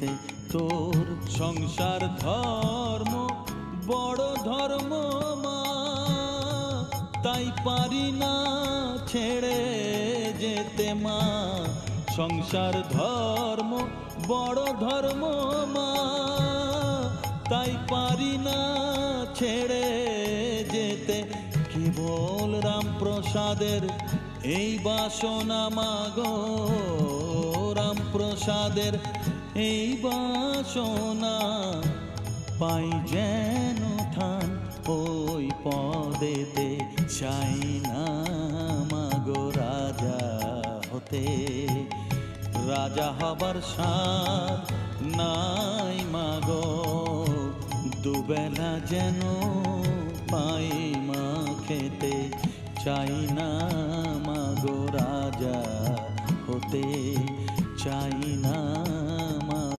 যেতে তোর সংসার ধর্ম বড় ধর্ম মা, তাই পারি না ছেড়ে যেতে মা। সংসার ধর্ম বড় ধর্ম মা, তাই পারি না ছেড়ে যেতে। কেবল রামপ্রসাদের এই বাসনা মাগো, রামপ্রসাদের এই বাসনা, পাই যেন ঠান ওই পদেতে। চাই না মাগো রাজা হতে, রাজা হবার সাধ নাই মাগো। দুবেলা যেন পাই মা খেতে, চাই না মাগো রাজা হতে, চাই